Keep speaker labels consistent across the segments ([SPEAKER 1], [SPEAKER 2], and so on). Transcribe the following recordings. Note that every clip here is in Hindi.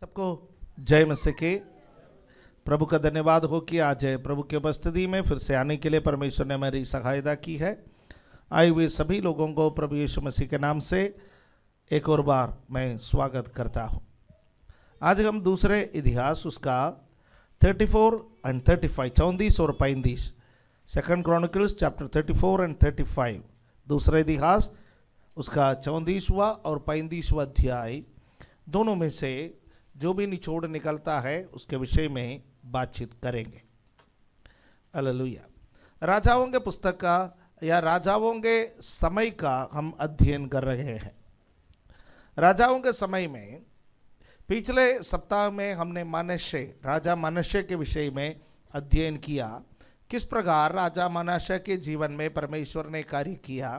[SPEAKER 1] सबको जय मसीह की। प्रभु का धन्यवाद हो कि आज प्रभु की उपस्थिति में फिर से आने के लिए परमेश्वर ने हमारी सहायता की है। आए हुए सभी लोगों को प्रभु यीशु मसीह के नाम से एक और बार मैं स्वागत करता हूं। आज हम दूसरे इतिहास उसका 34 एंड 35 34 और 35 सेकंड क्रॉनिकल्स चैप्टर 34 एंड 35 दूसरा इतिहास उसका 34वां और 35वां अध्याय दोनों में से जो भी निचोड़ निकलता है उसके विषय में बातचीत करेंगे। हालेलुया। राजाओं के पुस्तक का या राजाओं के समय का हम अध्ययन कर रहे हैं। राजाओं के समय में पिछले सप्ताह में हमने मनश्शे राजा मनश्शे के विषय में अध्ययन किया। किस प्रकार राजा मनश्शे के जीवन में परमेश्वर ने कार्य किया,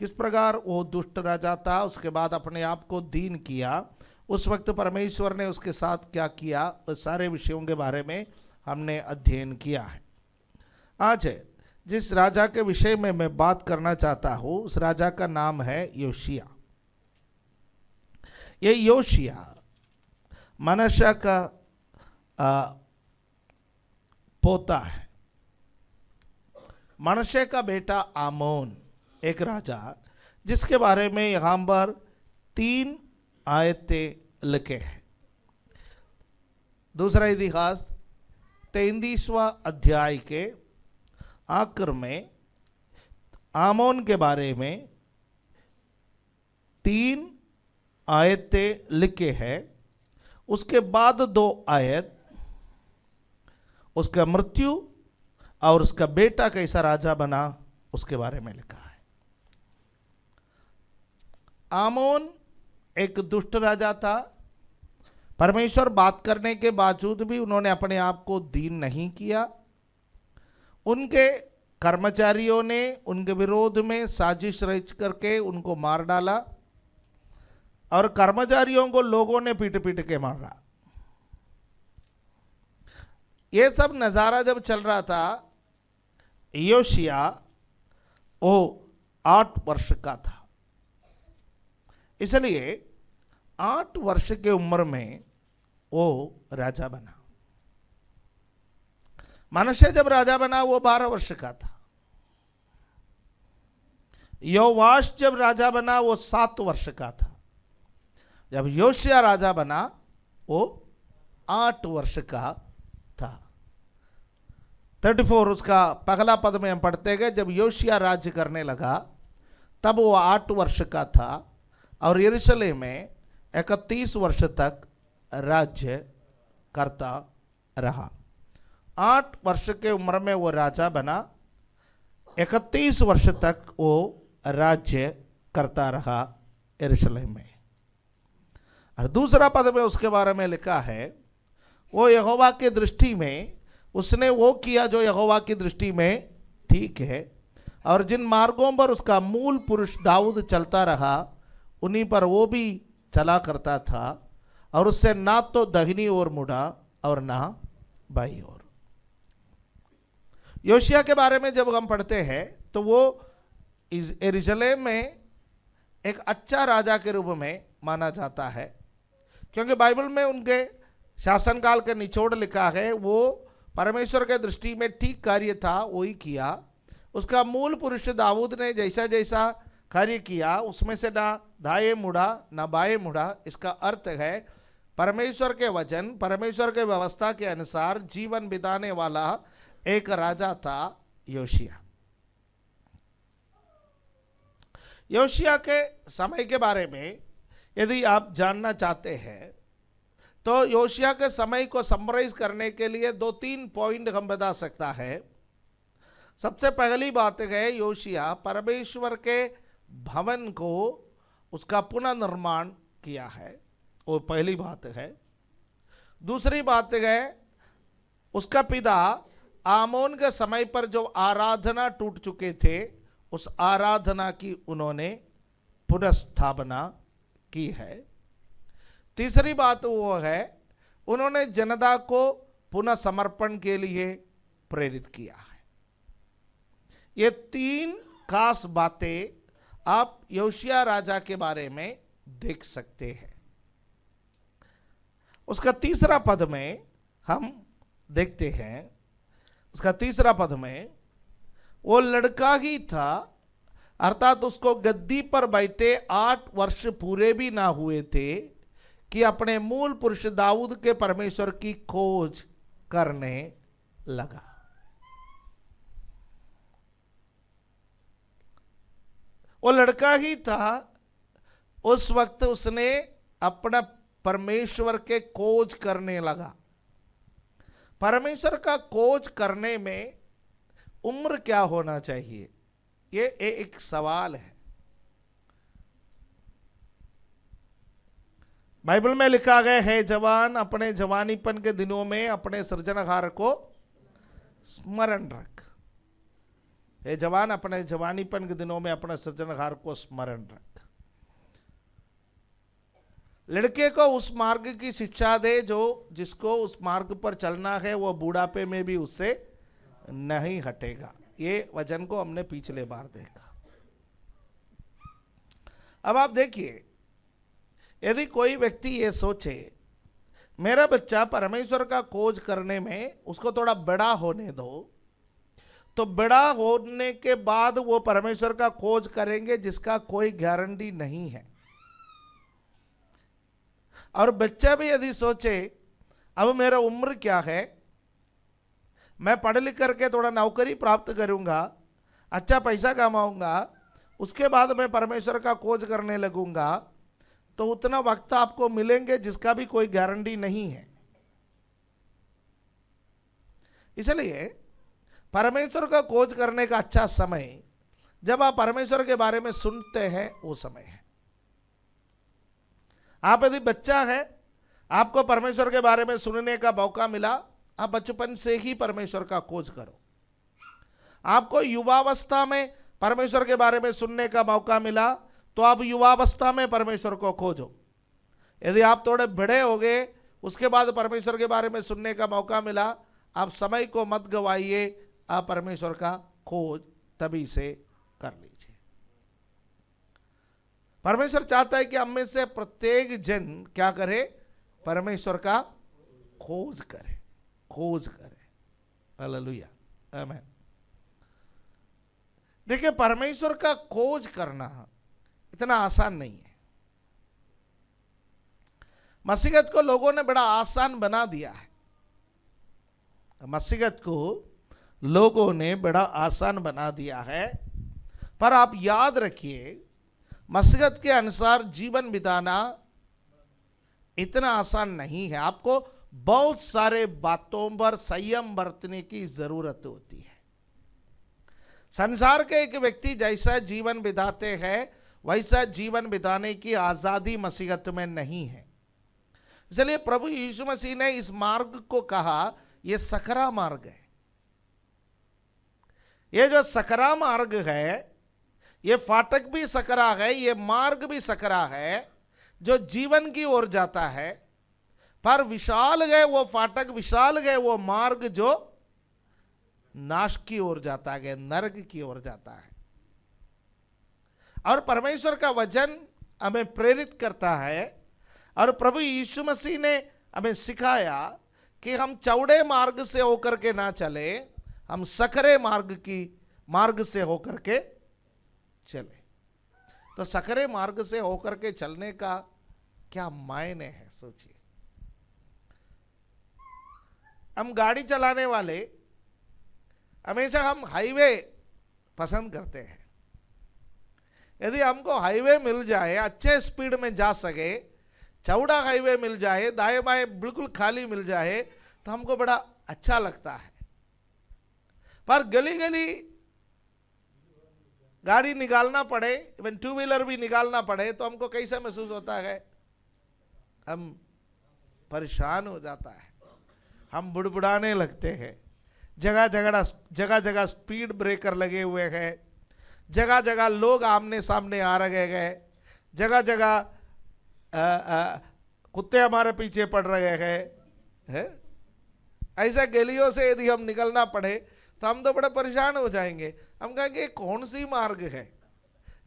[SPEAKER 1] किस प्रकार वो दुष्ट राजा था, उसके बाद अपने आप को दीन किया, उस वक्त परमेश्वर ने उसके साथ क्या किया, उस सारे विषयों के बारे में हमने अध्ययन किया है। आज जिस राजा के विषय में मैं बात करना चाहता हूँ उस राजा का नाम है योशिया। ये योशिया मनश्शे का पोता है। मनश्शे का बेटा आमोन एक राजा जिसके बारे में यहाँ पर 3 आयतें लिखे हैं। दूसरा इतिहास 33वां अध्याय के आखिर में आमोन के बारे में 3 आयतें लिखे हैं। उसके बाद 2 आयत उसका मृत्यु और उसका बेटा कैसा राजा बना उसके बारे में लिखा है। आमोन एक दुष्ट राजा था। परमेश्वर बात करने के बावजूद भी उन्होंने अपने आप को दीन नहीं किया। उनके कर्मचारियों ने उनके विरोध में साजिश रच करके उनको मार डाला और कर्मचारियों को लोगों ने पीट पीट के मारा। ये सब नज़ारा जब चल रहा था, योशिया वो 8 वर्ष का था। इसलिए 8 वर्ष के उम्र में वो राजा बना। मनश्शे जब राजा बना वो 12 वर्ष का था। योवाश जब राजा बना वो 7 वर्ष का था। जब योशिया राजा बना वो 8 वर्ष का था। 34 उसका पहला पद में हम पढ़ते गए, जब योशिया राज्य करने लगा तब वो 8 वर्ष का था और यरूशलेम में 31 वर्ष तक राज्य करता रहा। 8 वर्ष के उम्र में वो राजा बना, 31 वर्ष तक वो राज्य करता रहा यरूशलेम में। और दूसरा पद में उसके बारे में लिखा है, वो यहोवा की दृष्टि में उसने वो किया जो यहोवा की दृष्टि में ठीक है, और जिन मार्गों पर उसका मूल पुरुष दाऊद चलता रहा उन्हीं पर वो भी चला करता था, और उससे ना तो दाहिनी ओर मुड़ा और ना बाई ओर। योशिया के बारे में जब हम पढ़ते हैं तो वो यरूशलेम में एक अच्छा राजा के रूप में माना जाता है, क्योंकि बाइबल में उनके शासनकाल के निचोड़ लिखा है। वो परमेश्वर के दृष्टि में ठीक कार्य था वही किया। उसका मूल पुरुष दाऊद ने जैसा जैसा कार्य किया उसमें से ना दाएं मुड़ा ना बाएं मुड़ा। इसका अर्थ है परमेश्वर के वचन, परमेश्वर के व्यवस्था के अनुसार जीवन बिताने वाला एक राजा था योशिया। योशिया के समय के बारे में यदि आप जानना चाहते हैं तो योशिया के समय को समराइज करने के लिए 2-3 पॉइंट हम बता सकता है। सबसे पहली बात है, योशिया परमेश्वर के भवन को उसका पुनर्निर्माण किया है, वो पहली बात है। दूसरी बात है, उसका पिता आमोन के समय पर जो आराधना टूट चुके थे उस आराधना की उन्होंने पुनर्स्थापना की है। तीसरी बात वो है, उन्होंने जनता को पुनः समर्पण के लिए प्रेरित किया है। ये 3 खास बातें आप योशिया राजा के बारे में देख सकते हैं। उसका तीसरा पद में हम देखते हैं, उसका तीसरा पद में वो लड़का ही था, अर्थात उसको गद्दी पर बैठे 8 वर्ष पूरे भी ना हुए थे कि अपने मूल पुरुष दाऊद के परमेश्वर की खोज करने लगा। वो लड़का ही था, उस वक्त उसने अपना परमेश्वर के खोज करने लगा। परमेश्वर का खोज करने में उम्र क्या होना चाहिए, ये एक सवाल है। बाइबल में लिखा गया है, जवान अपने जवानीपन के दिनों में अपने सृजनहार को स्मरण रख। हे जवान अपने जवानीपन के दिनों में अपने सृजनहार को स्मरण रख। लड़के को उस मार्ग की शिक्षा दे जो जिसको उस मार्ग पर चलना है, वो बुढ़ापे में भी उससे नहीं हटेगा। ये वचन को हमने पिछले बार देखा। अब आप देखिए, यदि कोई व्यक्ति ये सोचे मेरा बच्चा परमेश्वर का खोज करने में उसको थोड़ा बड़ा होने दो, तो बड़ा होने के बाद वो परमेश्वर का खोज करेंगे जिसका कोई गारंटी नहीं है। और बच्चा भी यदि सोचे अब मेरा उम्र क्या है, मैं पढ़ लिख करके थोड़ा नौकरी प्राप्त करूंगा, अच्छा पैसा कमाऊंगा, उसके बाद मैं परमेश्वर का खोज करने लगूंगा, तो उतना वक्त आपको मिलेंगे जिसका भी कोई गारंटी नहीं है। इसलिए परमेश्वर का खोज करने का अच्छा समय जब आप परमेश्वर के बारे में सुनते हैं, वो समय है। आप यदि बच्चा है, आपको परमेश्वर के बारे में सुनने का मौका मिला, आप बचपन से ही परमेश्वर का खोज करो। आपको युवावस्था में परमेश्वर के बारे में सुनने का मौका मिला, तो आप युवावस्था में परमेश्वर को खोजो। यदि आप थोड़े बड़े हो गए, उसके बाद परमेश्वर के बारे में सुनने का मौका मिला, आप समय को मत गवाइए, आप परमेश्वर का खोज तभी से कर लीजिए। परमेश्वर चाहता है कि हम में से प्रत्येक जन क्या करे, परमेश्वर का खोज करे, खोज करे। हालेलुया, आमीन। देखिए, परमेश्वर का खोज करना इतना आसान नहीं है। मसीहत को लोगों ने बड़ा आसान बना दिया है। मसीहत को लोगों ने बड़ा आसान बना दिया है, पर आप याद रखिए, मसीहत के अनुसार जीवन बिताना इतना आसान नहीं है। आपको बहुत सारे बातों पर संयम बरतने की जरूरत होती है। संसार के एक व्यक्ति जैसा जीवन बिताते हैं, वैसा जीवन बिताने की आजादी मसीहत में नहीं है। इसलिए प्रभु यीशु मसीह ने इस मार्ग को कहा, यह सकरा मार्ग है। ये जो सकरा मार्ग है, ये फाटक भी सकरा है, ये मार्ग भी सकरा है, जो जीवन की ओर जाता है। पर विशाल है वो फाटक, विशाल है वो मार्ग जो नाश की ओर जाता है, नरक की ओर जाता है। और परमेश्वर का वचन हमें प्रेरित करता है, और प्रभु यीशु मसीह ने हमें सिखाया कि हम चौड़े मार्ग से होकर के ना चले, हम सकरे मार्ग से होकर के चले। तो सकरे मार्ग से होकर के चलने का क्या मायने है, सोचिए। हम गाड़ी चलाने वाले हमेशा हम हाईवे पसंद करते हैं। यदि हमको हाईवे मिल जाए, अच्छे स्पीड में जा सके, चौड़ा हाईवे मिल जाए, दाएं बाएं बिल्कुल खाली मिल जाए, तो हमको बड़ा अच्छा लगता है। पर गली गली गाड़ी निकालना पड़े, इवन 2 व्हीलर भी निकालना पड़े, तो हमको कैसा महसूस होता है? हम परेशान हो जाता है, हम बुड़बुड़ाने लगते हैं। जगह जगह स्पीड ब्रेकर लगे हुए हैं, जगह जगह लोग आमने सामने आ रहे हैं, जगह जगह कुत्ते हमारे पीछे पड़ रहे हैं। ऐसा गलियों से यदि हम निकलना पड़े तो हम तो बड़े परेशान हो जाएंगे। हम कहेंगे कौन सी मार्ग है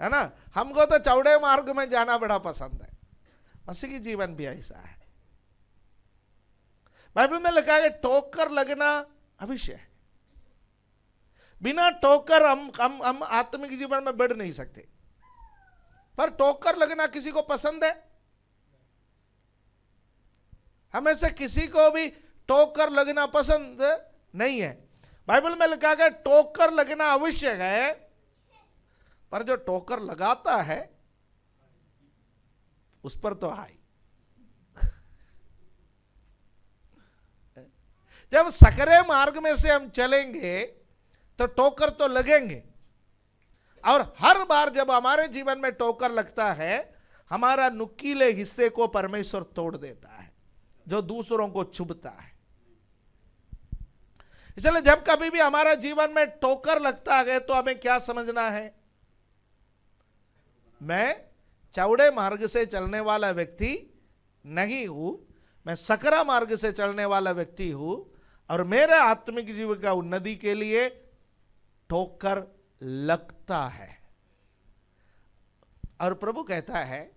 [SPEAKER 1] ना। हमको तो चौड़े मार्ग में जाना बड़ा पसंद है। मसीह की जीवन भी ऐसा है। बाइबल में लिखा है ठोकर लगना अवश्य है। बिना ठोकर हम आत्मिक जीवन में बढ़ नहीं सकते। पर ठोकर लगना किसी को पसंद है? हमें से किसी को भी ठोकर लगना पसंद नहीं है। बाइबल में लिखा है ठोकर लगना आवश्यक है, पर जो ठोकर लगाता है उस पर तो हाय। जब सकरे मार्ग में से हम चलेंगे तो ठोकर तो लगेंगे, और हर बार जब हमारे जीवन में ठोकर लगता है, हमारा नुकीले हिस्से को परमेश्वर तोड़ देता है जो दूसरों को चुभता है। इसलिए जब कभी भी हमारा जीवन में ठोकर लगता है तो हमें क्या समझना है? मैं चौड़े मार्ग से चलने वाला व्यक्ति नहीं हूं, मैं सकरा मार्ग से चलने वाला व्यक्ति हूं, और मेरे आत्मिक जीवन का उन्नति के लिए ठोकर लगता है। और प्रभु कहता है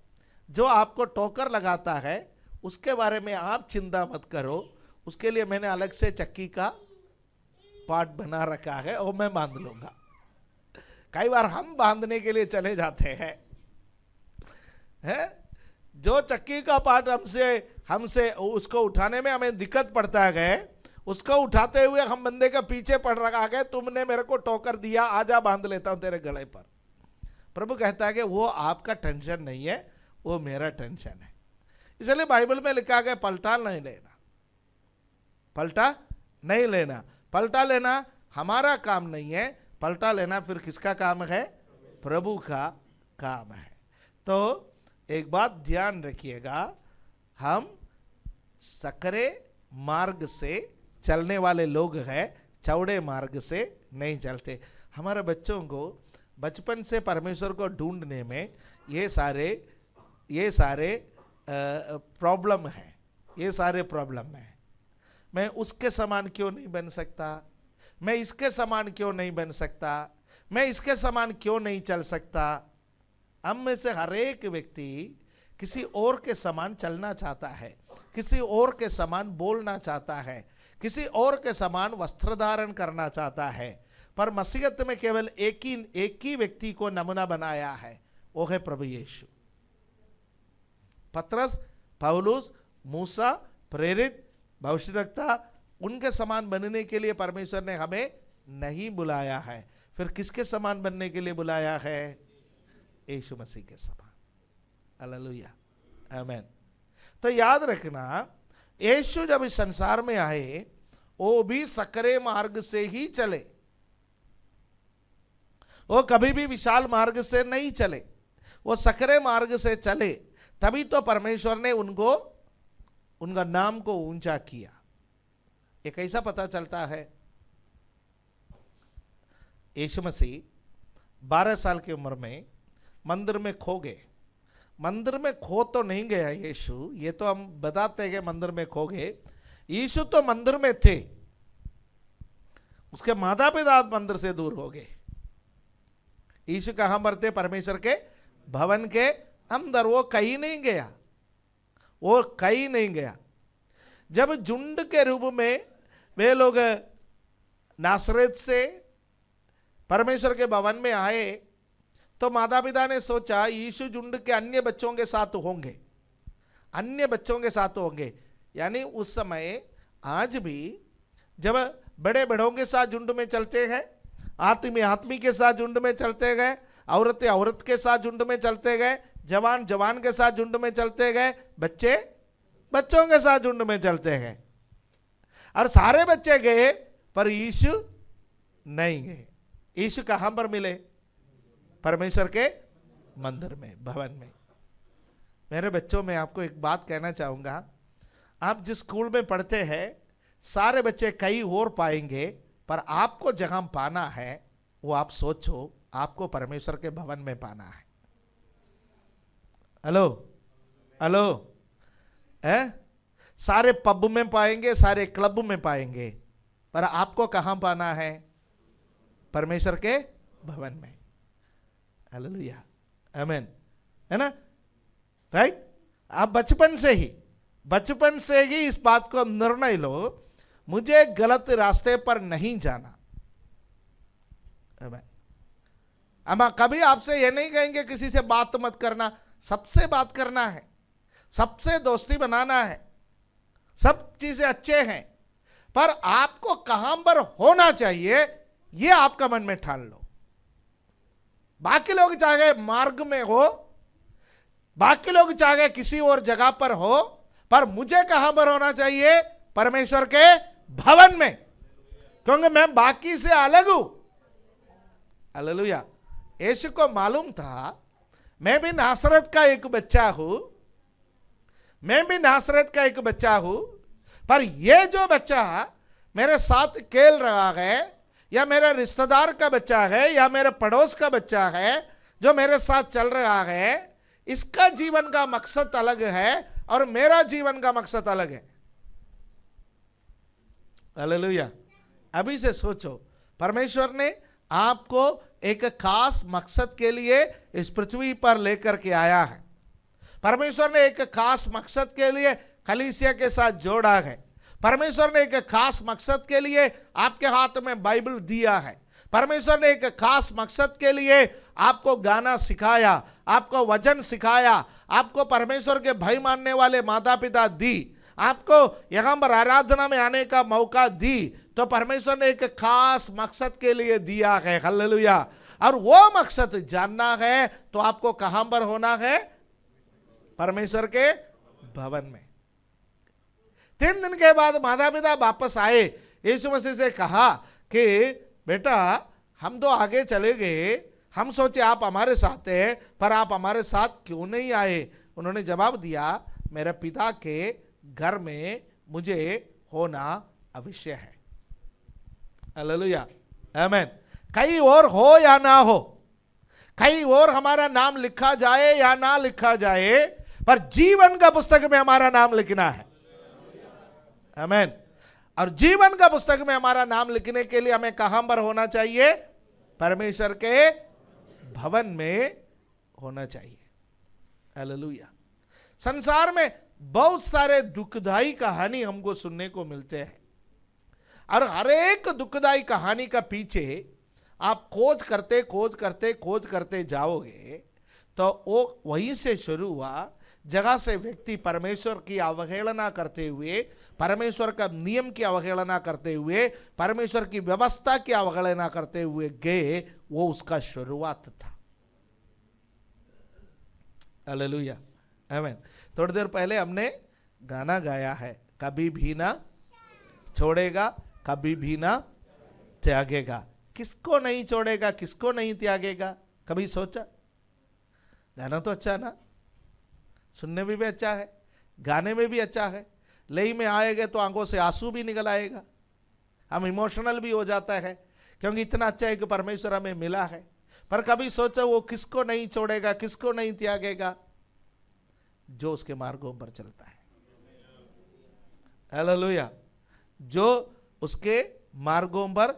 [SPEAKER 1] जो आपको ठोकर लगाता है उसके बारे में आप चिंता मत करो, उसके लिए मैंने अलग से चक्की का पार्ट बना रखा है और मैं बांध लूंगा। कई बार हम बांधने के लिए चले जाते हैं, जो चक्की का पार्ट हमसे उसको उठाने में हमें दिक्कत पड़ता है, उसको उठाते हुए हम बंदे के पीछे पड़ रखा है, तुमने मेरे को ठोकर दिया, आजा बांध लेता हूं तेरे गले पर। प्रभु कहता है कि वो आपका टेंशन नहीं है, वो मेरा टेंशन है। इसलिए बाइबल में लिखा गया पलटा नहीं लेना, पलटा नहीं लेना। पलटा लेना हमारा काम नहीं है, पलटा लेना फिर किसका काम है? प्रभु का काम है। तो एक बात ध्यान रखिएगा, हम सकरे मार्ग से चलने वाले लोग हैं, चौड़े मार्ग से नहीं चलते। हमारे बच्चों को बचपन से परमेश्वर को ढूंढने में ये सारे प्रॉब्लम है, ये सारे प्रॉब्लम है। मैं उसके समान क्यों नहीं बन सकता, मैं इसके समान क्यों नहीं बन सकता, मैं इसके समान क्यों नहीं चल सकता। हम में से हर एक व्यक्ति किसी और के समान चलना चाहता है, किसी और के समान बोलना चाहता है, किसी और के समान वस्त्र धारण करना चाहता है। पर मसीहत में केवल एक ही व्यक्ति को नमूना बनाया है, वो है प्रभु यीशु। पतरस, पौलुस, मूसा, प्रेरित, भविष्यद्वक्ता, उनके समान बनने के लिए परमेश्वर ने हमें नहीं बुलाया है। फिर किसके समान बनने के लिए बुलाया है? यीशु मसीह के समान। हालेलुया, आमीन। तो याद रखना, यीशु जब इस संसार में आए वो भी सकरे मार्ग से ही चले, वो कभी भी विशाल मार्ग से नहीं चले, वो सकरे मार्ग से चले। तभी तो परमेश्वर ने उनका नाम को ऊंचा किया। ये कैसा पता चलता है? यीशु मसीह 12 साल की उम्र में मंदिर में खो गए। मंदिर में खो तो नहीं गया यीशु, ये तो हम बताते हैं कि मंदिर में खो गए। यीशु तो मंदिर में थे, उसके माता पिता मंदिर से दूर हो गए। यीशु कहां पर थे? परमेश्वर के भवन के अंदर। वो कहीं नहीं गया, वो कहीं नहीं गया। जब झुंड के रूप में वे लोग नासरत से परमेश्वर के भवन में आए तो माता पिता ने सोचा यीशु झुंड के अन्य बच्चों के साथ होंगे, अन्य बच्चों के साथ होंगे। यानी उस समय आज भी जब बड़े बड़ों के साथ झुंड में चलते हैं, आदमी के साथ झुंड में चलते गए, औरत के साथ झुंड में चलते गए, जवान के साथ झुंड में चलते गए, बच्चे बच्चों के साथ झुंड में चलते गए। और सारे बच्चे गए पर यीशु नहीं गए। यीशु कहां पर मिले? परमेश्वर के मंदिर में, भवन में। मेरे बच्चों, में आपको एक बात कहना चाहूंगा, आप जिस स्कूल में पढ़ते हैं सारे बच्चे कहीं और पाएंगे, पर आपको जहां पाना है वो आप सोचो, आपको परमेश्वर के भवन में पाना है। हेलो हेलो, सारे पब में पाएंगे, सारे क्लब में पाएंगे, पर आपको कहां पाना है? परमेश्वर के भवन में। हालेलुया, आमीन, है ना? राइट? आप बचपन से ही इस बात को निर्णय लो, मुझे गलत रास्ते पर नहीं जाना। हम कभी आपसे ये नहीं कहेंगे किसी से बात मत करना, सबसे बात करना है, सबसे दोस्ती बनाना है, सब चीजें अच्छे हैं, पर आपको कहां पर होना चाहिए ये आपका मन में ठान लो। बाकी लोग चाहे मार्ग में हो, बाकी लोग चाहे किसी और जगह पर हो, पर मुझे कहां पर होना चाहिए? परमेश्वर के भवन में, क्योंकि मैं बाकी से अलग हूं। हालेलुया। यीशु को मालूम था मैं भी नासरत का एक बच्चा हूं, मैं भी नासरत का एक बच्चा हूं, पर यह जो बच्चा मेरे साथ खेल रहा है, या मेरे रिश्तेदार का बच्चा है, या मेरे पड़ोस का बच्चा है जो मेरे साथ चल रहा है, इसका जीवन का मकसद अलग है और मेरा जीवन का मकसद अलग है। हालेलुया। अभी से सोचो, परमेश्वर ने आपको एक खास मकसद के लिए इस पृथ्वी पर लेकर के आया है। परमेश्वर ने एक खास मकसद के लिए कलीसिया के साथ जोड़ा है। परमेश्वर ने एक खास मकसद के लिए आपके हाथ में बाइबल दिया है। परमेश्वर ने एक खास मकसद के लिए आपको गाना सिखाया, आपको वचन सिखाया, आपको परमेश्वर के भय मानने वाले माता पिता दी, आपको यहां पर आराधना में आने का मौका दी, तो परमेश्वर ने एक खास मकसद के लिए दिया है। हालेलुया। और वो मकसद जानना है तो आपको कहां पर होना है? परमेश्वर के भवन में। 3 दिन के बाद माता पिता वापस आए, यीशु मसीह से कहा कि बेटा हम तो आगे चले गए, हम सोचे आप हमारे साथ हैं, पर आप हमारे साथ क्यों नहीं आए? उन्होंने जवाब दिया, मेरे पिता के घर में मुझे होना अवश्य है। हालेलुया, आमीन। कहीं और हो या ना हो, कहीं और हमारा नाम लिखा जाए या ना लिखा जाए, पर जीवन का पुस्तक में हमारा नाम लिखना है। आमीन। और जीवन का पुस्तक में हमारा नाम लिखने के लिए हमें कहां पर होना चाहिए? परमेश्वर के भवन में होना चाहिए। हालेलुया। संसार में बहुत सारे दुखदाई कहानी हमको सुनने को मिलते हैं, और हर एक दुखदाई कहानी का पीछे आप खोज करते जाओगे तो वो वहीं से शुरू हुआ, जगह से व्यक्ति परमेश्वर की अवहेलना करते हुए, परमेश्वर का नियम की अवहेलना करते हुए, परमेश्वर की व्यवस्था की अवहेलना करते हुए गए, वो उसका शुरुआत था। हालेलुया, आमीन। थोड़ी देर पहले हमने गाना गाया है, कभी भी ना छोड़ेगा, कभी भी ना त्यागेगा। किसको नहीं छोड़ेगा, किसको नहीं त्यागेगा? कभी सोचा? गाना तो अच्छा ना, सुनने में भी अच्छा है, गाने में भी अच्छा है, लई में आएगा तो आंखों से आंसू भी निकल आएगा, हम इमोशनल भी हो जाता है, क्योंकि इतना अच्छा है कि परमेश्वर हमें मिला है। पर कभी सोचा वो किसको नहीं छोड़ेगा, किसको नहीं त्यागेगा? जो उसके मार्गों पर चलता है। हालेलुया। जो उसके मार्गों पर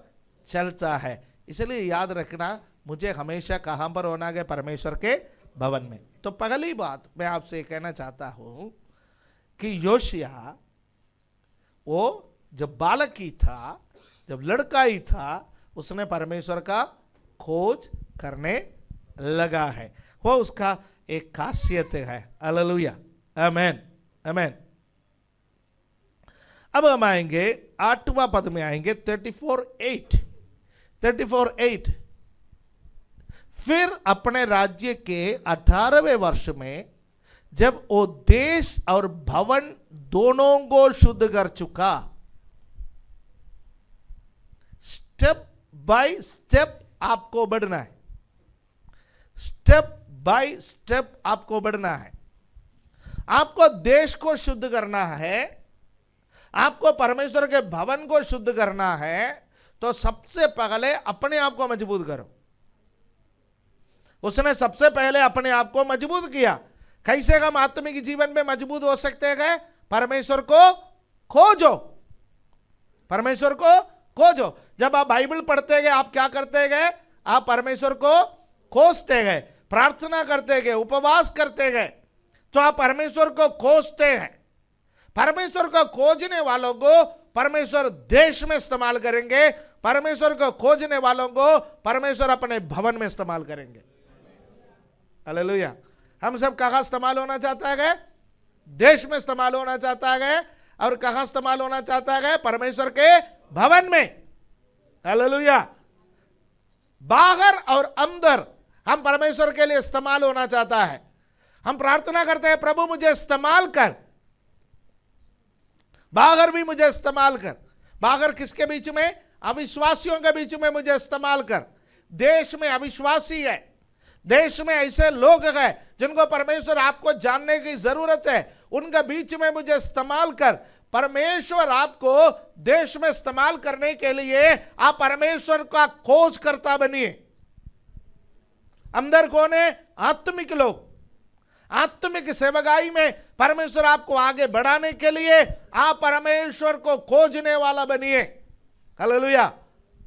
[SPEAKER 1] चलता है। इसलिए याद रखना, मुझे हमेशा कहां पर होना है? परमेश्वर के भवन में। तो पहली बात मैं आपसे कहना चाहता हूं कि योशिया वो जब बालक ही था, जब लड़का ही था, उसने परमेश्वर का खोज करने लगा है। वो उसका एक खासियत है। हालेलुया, आमीन, आमीन। अब हम आएंगे 8वां पद में आएंगे, 34:8। फिर अपने राज्य के 18वें वर्ष में जब वो देश और भवन दोनों को शुद्ध कर चुका, स्टेप बाय स्टेप आपको बढ़ना है, स्टेप बाय स्टेप आपको बढ़ना है। आपको देश को शुद्ध करना है, आपको परमेश्वर के भवन को शुद्ध करना है, तो सबसे पहले अपने आप को मजबूत करो। उसने सबसे पहले अपने आप को मजबूत किया। कैसे हम आत्मिक जीवन में मजबूत हो सकते हैं? परमेश्वर को खोजो, परमेश्वर को खोजो। जब आप बाइबल पढ़ते गए, आप क्या करते गए? आप परमेश्वर को खोजते गए, प्रार्थना करते गए, उपवास करते गए, तो आप परमेश्वर को खोजते हैं। परमेश्वर को खोजने वालों को परमेश्वर देश में इस्तेमाल करेंगे, परमेश्वर को खोजने वालों को परमेश्वर अपने भवन में इस्तेमाल करेंगे। हालेलुया। हम सब कहां इस्तेमाल होना चाहता है? देश में इस्तेमाल होना चाहता है। और कहां इस्तेमाल होना चाहता है? परमेश्वर के भवन में। हालेलुया। बाहर और अंदर हम परमेश्वर के लिए इस्तेमाल होना चाहता है। हम प्रार्थना करते हैं, प्रभु मुझे इस्तेमाल कर, बाहर भी मुझे इस्तेमाल कर। बाहर किसके बीच में? अविश्वासियों के बीच में मुझे इस्तेमाल कर। देश में अविश्वासी है, देश में ऐसे लोग हैं जिनको परमेश्वर आपको जानने की जरूरत है, उनके बीच में मुझे इस्तेमाल कर। परमेश्वर आपको देश में इस्तेमाल करने के लिए आप परमेश्वर का खोज करता बनिए। अंदर कौन है? आत्मिक लोग। आत्मिक सेवकाई में परमेश्वर आपको आगे बढ़ाने के लिए आप परमेश्वर को खोजने वाला बनिए। हालेलुया।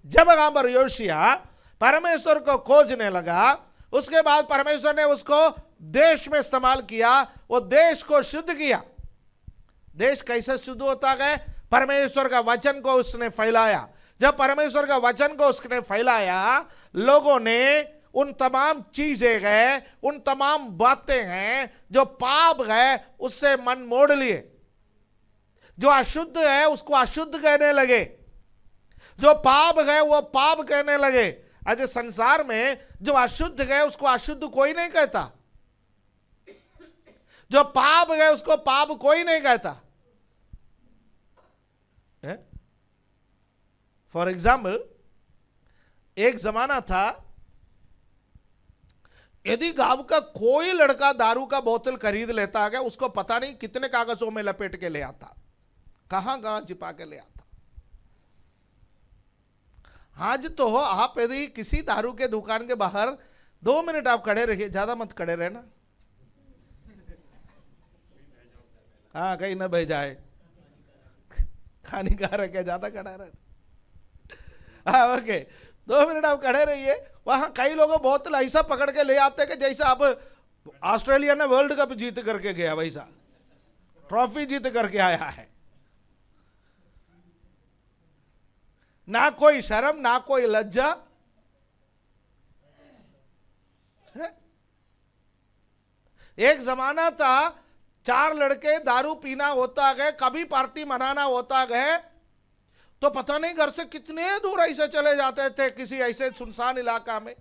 [SPEAKER 1] जब वहां पर योशिया परमेश्वर को खोजने लगा, उसके बाद परमेश्वर ने उसको देश में इस्तेमाल किया, वो देश को शुद्ध किया। देश कैसे शुद्ध होता है? परमेश्वर का वचन को उसने फैलाया। जब परमेश्वर का वचन को उसने फैलाया, लोगों ने उन तमाम चीजें हैं, उन तमाम बातें हैं जो पाप है, उससे मन मोड़ लिए। जो अशुद्ध है उसको अशुद्ध कहने लगे, जो पाप है वो पाप कहने लगे। आज संसार में जो अशुद्ध है उसको अशुद्ध कोई नहीं कहता, जो पाप है उसको पाप कोई नहीं कहता। फॉर एग्जाम्पल, एक जमाना था, यदि गांव का कोई लड़का दारू का बोतल खरीद लेता है, उसको पता नहीं कितने कागजों में लपेट के ले आता, कहां कहां छिपा के ले आता। आज तो आप यदि किसी दारू के दुकान के बाहर 2 मिनट आप खड़े रहिए, ज्यादा मत खड़े रहना, हाँ कहीं ना बह जाए, हानिकारक है ज्यादा खड़ा रहना। हाँ ओके, 2 मिनट आप खड़े रहिए। वहां कई लोगों बोतल ऐसा पकड़ के ले आते कि जैसा आप ऑस्ट्रेलिया ने वर्ल्ड कप जीत करके गया, वैसा ट्रॉफी जीत करके आया है। ना कोई शर्म, ना कोई लज्जा है। एक जमाना था, 4 लड़के दारू पीना होता है, कभी पार्टी मनाना होता है तो पता नहीं घर से कितने दूर ऐसे चले जाते थे किसी ऐसे सुनसान इलाका में।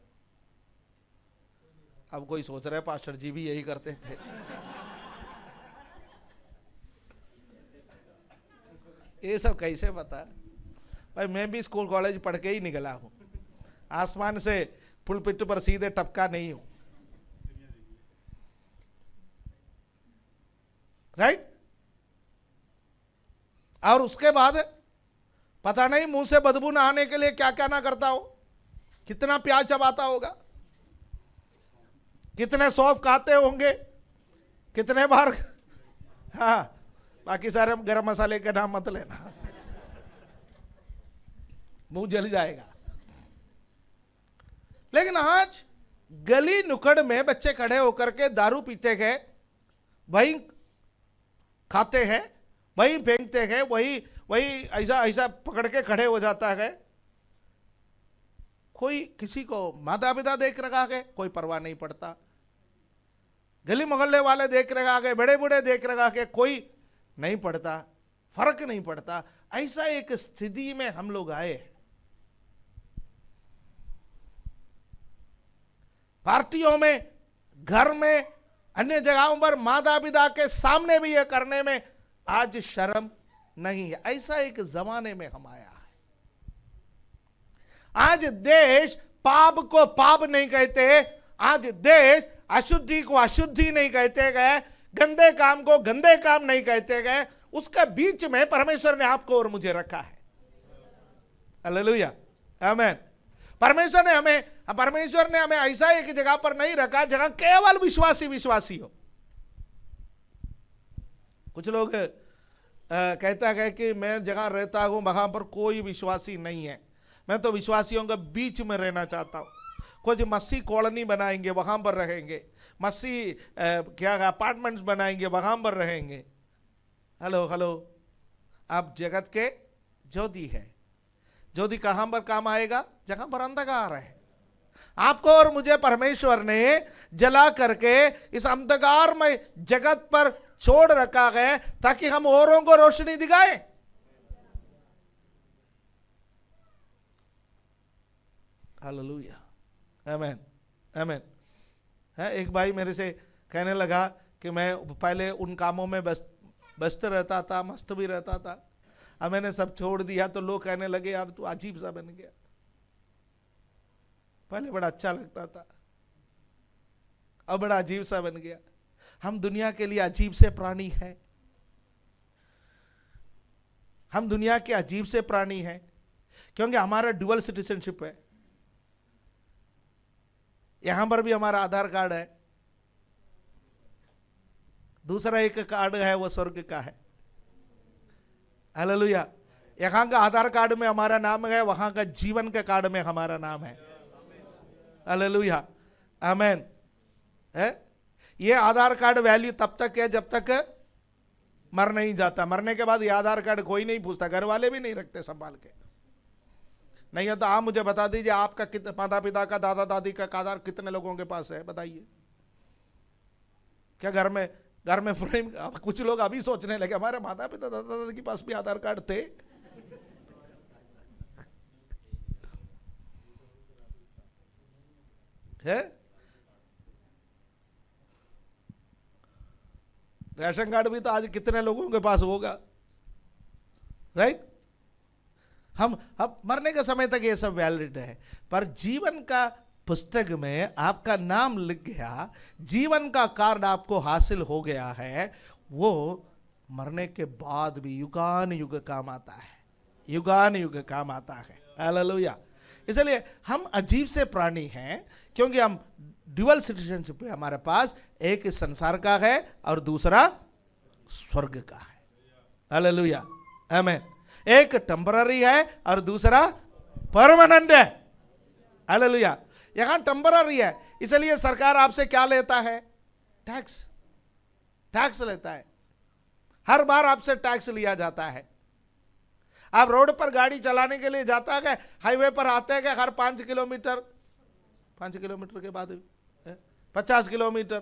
[SPEAKER 1] अब कोई सोच रहे पास्टर जी भी यही करते थे। ये सब कैसे पता? भाई मैं भी स्कूल कॉलेज पढ़ के ही निकला हूं, आसमान से पुलपिट पर सीधे टपका नहीं हूं, राइट? और उसके बाद पता नहीं मुंह से बदबू ना आने के लिए क्या क्या ना करता हो, कितना प्याज चबाता होगा, कितने सौंफ खाते होंगे, कितने बार। हाँ, बाकी सारे गरम मसाले के नाम मत लेना, मुंह जल जाएगा। लेकिन आज गली नुक्कड़ में बच्चे खड़े होकर के दारू पीते हैं, वही खाते हैं, वही फेंकते हैं, वही ऐसा ऐसा पकड़ के खड़े हो जाता है। कोई किसी को माता पिता देख रहा है, कोई परवाह नहीं पड़ता। गली मोहल्ले वाले देख रहा है, बड़े बूढ़े देख रहा है, कोई नहीं पड़ता, फर्क नहीं पड़ता। ऐसा एक स्थिति में हम लोग आए। पार्टियों में, घर में, अन्य जगहों पर माता पिता के सामने भी यह करने में आज शर्म नहीं है। ऐसा एक जमाने में हम आया है। आज देश पाप को पाप नहीं कहते, आज देश अशुद्धि को अशुद्धि नहीं कहते गए, गंदे काम को गंदे काम नहीं कहते गए, उसके बीच में परमेश्वर ने आपको और मुझे रखा है। हालेलुया, आमीन। परमेश्वर ने हमें ऐसा एक जगह पर नहीं रखा जहां केवल विश्वासी हो। कुछ लोग कहता है कि मैं जहां रहता हूं वहां पर कोई विश्वासी नहीं है, मैं तो विश्वासियों के बीच में रहना चाहता हूं। कुछ मसीह कॉलोनी बनाएंगे, वहां पर रहेंगे, मसीह क्या अपार्टमेंट्स बनाएंगे, वहां पर रहेंगे। हेलो हेलो, आप जगत के ज्योति है। ज्योति कहां पर काम आएगा? जहां पर अंधकार है। आपको और मुझे परमेश्वर ने जला करके इस अंधकार में जगत पर छोड़ रखा है ताकि हम औरों को रोशनी दिखाएं। हालेलुया, आमीन, आमीन। है, एक भाई मेरे से कहने लगा कि मैं पहले उन कामों में व्यस्त रहता था, मस्त भी रहता था, अब मैंने सब छोड़ दिया तो लोग कहने लगे यार तू अजीब सा बन गया। पहले बड़ा अच्छा लगता था, अब बड़ा अजीब सा बन गया। हम दुनिया के लिए अजीब से प्राणी हैं। हम दुनिया के अजीब से प्राणी हैं क्योंकि हमारा डुअल सिटीजनशिप है। यहां पर भी हमारा आधार कार्ड है, दूसरा एक कार्ड है वो स्वर्ग का है। हालेलुया। यहां का आधार कार्ड में हमारा नाम है, वहां का जीवन के कार्ड में हमारा नाम है। हालेलुया, आमीन। है, ये आधार कार्ड वैल्यू तब तक है जब तक मर नहीं जाता। मरने के बाद ये आधार कार्ड कोई नहीं पूछता, घर वाले भी नहीं रखते संभाल के। नहीं है तो आप मुझे बता दीजिए आपका कितने माता पिता का, दादा दादी का आधार कितने लोगों के पास है, बताइए। क्या घर में फ्रेम? कुछ लोग अभी सोचने लगे हमारे माता पिता दादा दादी के पास भी आधार कार्ड थे। है, राशन कार्ड भी तो आज कितने लोगों के पास होगा, राइट? हम मरने के समय तक ये सब वैलिड है, पर जीवन का पुस्तक में आपका नाम लिख गया, जीवन का कार्ड आपको हासिल हो गया है, वो मरने के बाद भी युगान युग काम आता है, युगान युग काम आता है। हालेलुया। इसलिए हम अजीब से प्राणी हैं क्योंकि हम ड्यूअल सिटीजनशिप है हमारे पास, एक इस संसार का है और दूसरा स्वर्ग का है। हालेलुया, आमीन। एक टेम्पररी है और दूसरा परमानेंट है। हालेलुया। यहां टेम्पररी है, इसलिए सरकार आपसे क्या लेता है? टैक्स। टैक्स लेता है, हर बार आपसे टैक्स लिया जाता है। आप रोड पर गाड़ी चलाने के लिए जाता है, हाईवे पर आते हैं हर 5 किलोमीटर के बाद 50 किलोमीटर,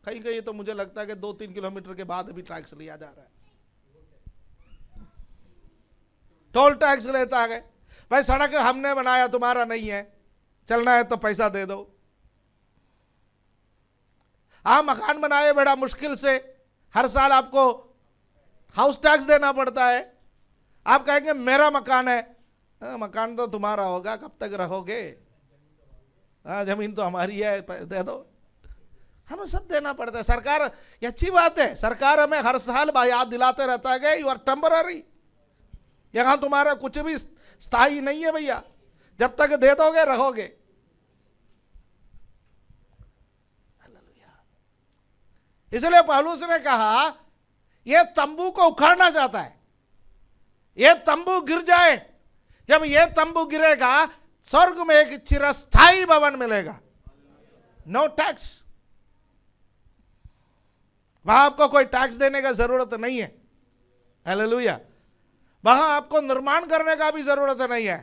[SPEAKER 1] कहीं कहीं तो मुझे लगता है कि 2-3 किलोमीटर के बाद भी टैक्स लिया जा रहा है। टोल टैक्स लेता है। भाई सड़क हमने बनाया, तुम्हारा नहीं है, चलना है तो पैसा दे दो। आप मकान बनाए बड़ा मुश्किल से, हर साल आपको हाउस टैक्स देना पड़ता है। आप कहेंगे मेरा मकान है, मकान तो तुम्हारा होगा, कब तक रहोगे? जमीन तो हमारी है, दे दो। हमें सब देना पड़ता है। सरकार, ये अच्छी बात है, सरकार हमें हर साल याद दिलाते रहता है कि यू आर टेम्पररी, यहां तुम्हारा कुछ भी स्थायी नहीं है भैया, जब तक दे दोगे रहोगे। इसलिए पौलुस ने कहा यह तंबू को उखाड़ना चाहता है, यह तंबू गिर जाए। जब यह तंबू गिरेगा स्वर्ग में एक चिरस्थायी भवन मिलेगा, नो टैक्स। वहां आपको कोई टैक्स देने का जरूरत नहीं है। हालेलुया। वहां आपको निर्माण करने का भी जरूरत नहीं है,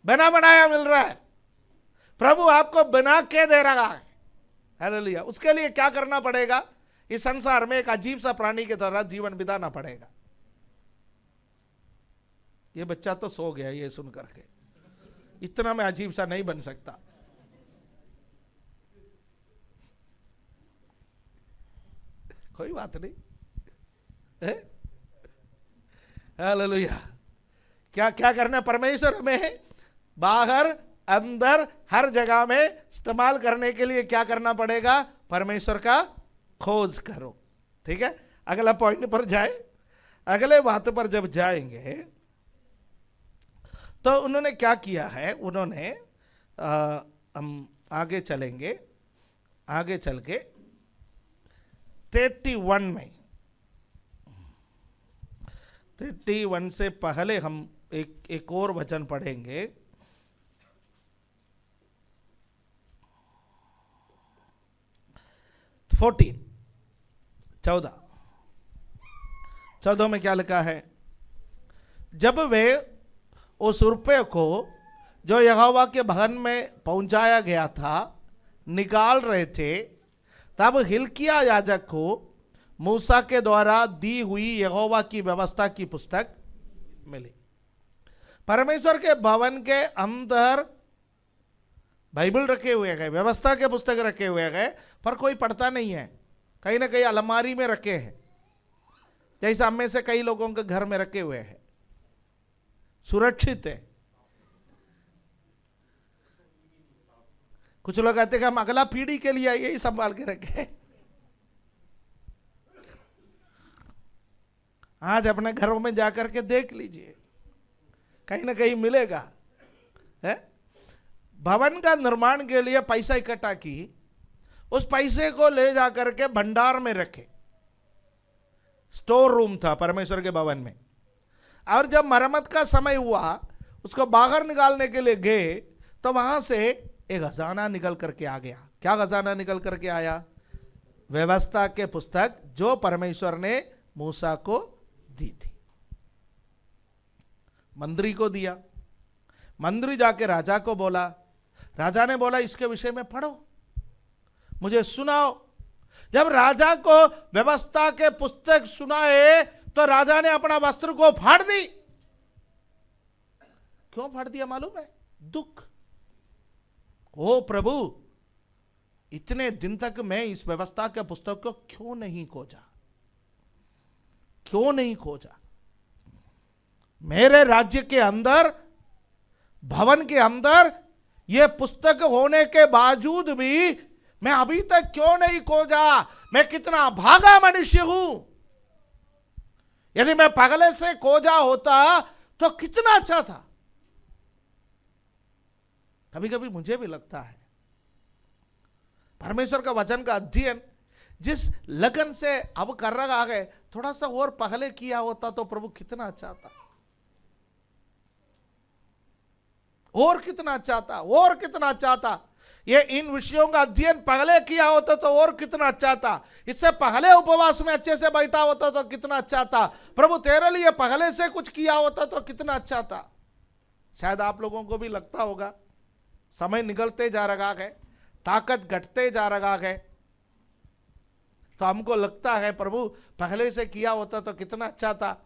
[SPEAKER 1] बना बनाया मिल रहा है। प्रभु आपको बना के दे रहा है। हालेलुया। उसके लिए क्या करना पड़ेगा? इस संसार में एक अजीब सा प्राणी की तरह जीवन बिताना पड़ेगा। ये बच्चा तो सो गया ये सुन करके, इतना मैं अजीब सा नहीं बन सकता। कोई बात नहीं। हालेलुया। क्या क्या करना? परमेश्वर हमें बाहर अंदर हर जगह में इस्तेमाल करने के लिए क्या करना पड़ेगा? परमेश्वर का खोज करो। ठीक है, अगला पॉइंट पर जाए। अगले बात पर जब जाएंगे तो उन्होंने क्या किया है, उन्होंने हम आगे चलेंगे, आगे चल के 31 में, 31 से पहले हम एक और वचन पढ़ेंगे। फोर्टीन 14 14 में क्या लिखा है? जब वे उस रुपये को जो यहोवा के भवन में पहुंचाया गया था निकाल रहे थे, तब हिल्किय्याह याजक को मूसा के द्वारा दी हुई यहोवा की व्यवस्था की पुस्तक मिली। परमेश्वर के भवन के अंदर बाइबल रखे हुए गए, व्यवस्था के पुस्तक रखे हुए गए, पर कोई पढ़ता नहीं है। कहीं ना कहीं अलमारी में रखे हैं, जैसे हम में से कई लोगों के घर में रखे हुए हैं, सुरक्षित है। कुछ लोग कहते हैं कि हम अगला पीढ़ी के लिए यही संभाल के रखे। आज अपने घरों में जाकर के देख लीजिए, कहीं ना कहीं मिलेगा। है भवन का निर्माण के लिए पैसा इकट्ठा की, उस पैसे को ले जाकर के भंडार में रखे। स्टोर रूम था परमेश्वर के भवन में, और जब मरम्मत का समय हुआ, उसको बाहर निकालने के लिए गए, तो वहां से एक खजाना निकल करके आ गया। क्या खजाना निकल करके आया? व्यवस्था के पुस्तक जो परमेश्वर ने मूसा को दी थी। मंत्री को दिया, मंत्री जाके राजा को बोला, राजा ने बोला इसके विषय में पढ़ो, मुझे सुनाओ। जब राजा को व्यवस्था के पुस्तक सुनाए तो राजा ने अपना वस्त्र को फाड़ दी। क्यों फाड़ दिया मालूम है? दुख। ओ प्रभु, इतने दिन तक मैं इस व्यवस्था के पुस्तक को क्यों नहीं खोजा, क्यों नहीं खोजा? मेरे राज्य के अंदर, भवन के अंदर यह पुस्तक होने के बावजूद भी मैं अभी तक क्यों नहीं खोजा? मैं कितना भागा मनुष्य हूं। यदि मैं पहले से खोजा होता तो कितना अच्छा था। कभी कभी मुझे भी लगता है परमेश्वर का वचन का अध्ययन जिस लगन से अब कर रहा है, थोड़ा सा और पहले किया होता तो प्रभु कितना अच्छा था, और कितना अच्छा था, और कितना अच्छा था। ये इन विषयों का अध्ययन पहले किया होता तो और कितना अच्छा था। इससे पहले उपवास में अच्छे से बैठा होता तो कितना अच्छा था। प्रभु तेरे लिए पहले से कुछ किया होता तो कितना अच्छा था। शायद आप लोगों को भी लगता होगा, समय निकलते जा रहा है, ताकत घटते जा रहा है, तो हमको लगता है प्रभु पहले से किया होता तो कितना अच्छा था।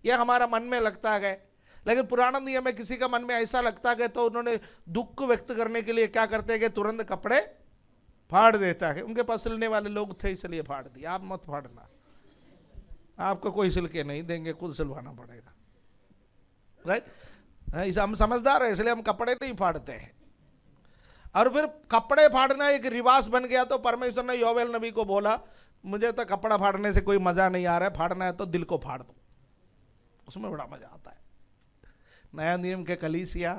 [SPEAKER 1] यह हमारा मन में लगता है। लेकिन पुराना नियम में किसी का मन में ऐसा लगता है तो उन्होंने दुख को व्यक्त करने के लिए क्या करते हैं कि तुरंत कपड़े फाड़ देता है। उनके पास सिलने वाले लोग थे इसलिए फाड़ दिया। आप मत फाड़ना, आपको कोई सिल के नहीं देंगे, खुद सिलवाना पड़ेगा। राइट? इसे हम समझदार है इसलिए हम कपड़े नहीं फाड़ते हैं। और फिर कपड़े फाड़ना एक रिवाज बन गया तो परमेश्वर ने योवेल नबी को बोला, मुझे तो कपड़ा फाड़ने से कोई मजा नहीं आ रहा है, फाड़ना है तो दिल को फाड़ दो, उसमें बड़ा मजा आता है। नया नियम के कलीसिया,